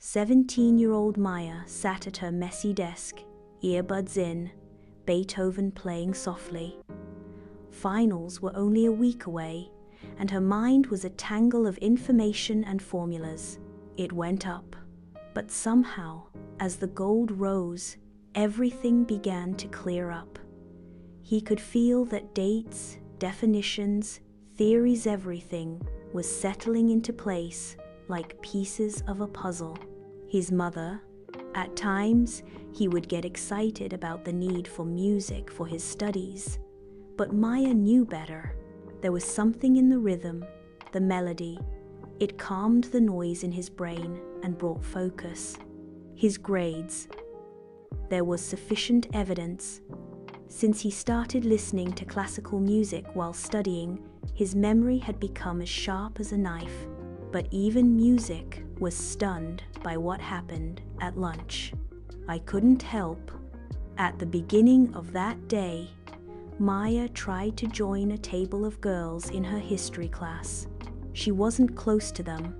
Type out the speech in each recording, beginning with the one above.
17-year-old Maya sat at her messy desk, earbuds in, Beethoven playing softly. Finals were only a week away, and her mind was a tangle of information and formulas. It went up, but somehow, as the gold rose, everything began to clear up. He could feel that dates, definitions, theories, everything was settling into place like pieces of a puzzle. His mother, at times, he would get excited about the need for music for his studies. But Maya knew better. There was something in the rhythm, the melody. It calmed the noise in his brain and brought focus. His grades. There was sufficient evidence. Since he started listening to classical music while studying, his memory had become as sharp as a knife. But even music was stunned by what happened at lunch. I couldn't help. At the beginning of that day, Maya tried to join a table of girls in her history class. She wasn't close to them,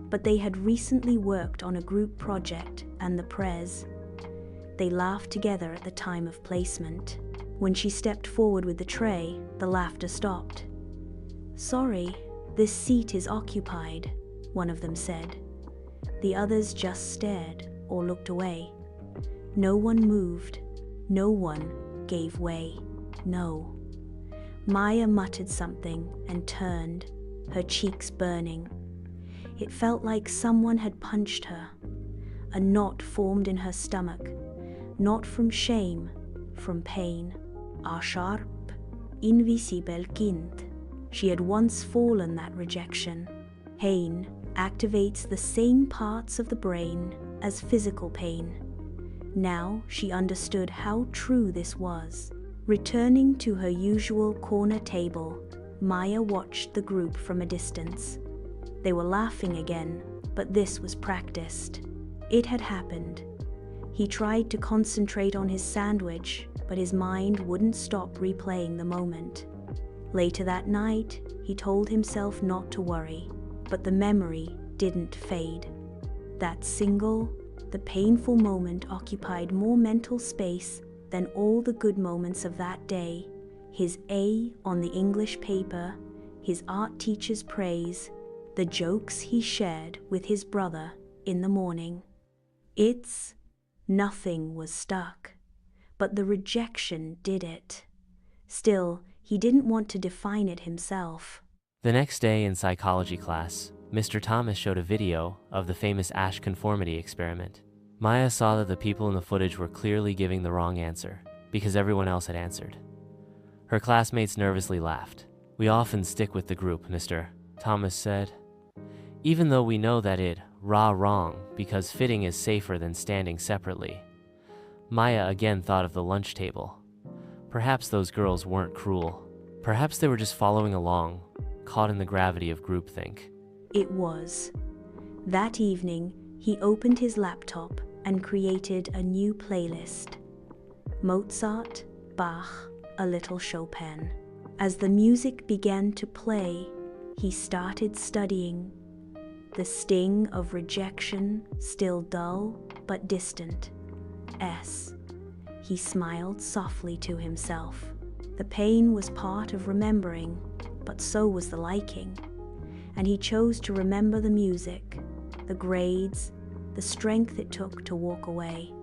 but they had recently worked on a group project and the prez. They laughed together at the time of placement. When she stepped forward with the tray, the laughter stopped. "Sorry, this seat is occupied," one of them said. The others just stared or looked away. No one moved. No one gave way. No. Maya muttered something and turned, her cheeks burning. It felt like someone had punched her. A knot formed in her stomach, not from shame, from pain. A sharp, invisible kind. She had once fallen that rejection. Pain activates the same parts of the brain as physical pain. Now she understood how true this was. Returning to her usual corner table, Maya watched the group from a distance. They were laughing again, but this was practiced. It had happened. He tried to concentrate on his sandwich, but his mind wouldn't stop replaying the moment. Later that night, he told himself not to worry, but the memory didn't fade. That single, the painful moment occupied more mental space than all the good moments of that day. His A on the English paper, his art teacher's praise, the jokes he shared with his brother in the morning. Nothing was stuck, but the rejection did it. Still, he didn't want to define it himself. The next day in psychology class, Mr. Thomas showed a video of the famous Asch conformity experiment. Maya saw that the people in the footage were clearly giving the wrong answer, because everyone else had answered. Her classmates nervously laughed. "We often stick with the group," Mr. Thomas said, "even though we know that it wrong because fitting is safer than standing separately." Maya again thought of the lunch table. Perhaps those girls weren't cruel. Perhaps they were just following along, caught in the gravity of groupthink. It was. That evening, he opened his laptop and created a new playlist. Mozart, Bach, a little Chopin. As the music began to play, he started studying. The sting of rejection, still dull but distant. He smiled softly to himself. The pain was part of remembering, but so was the liking. And he chose to remember the music, the grades, the strength it took to walk away.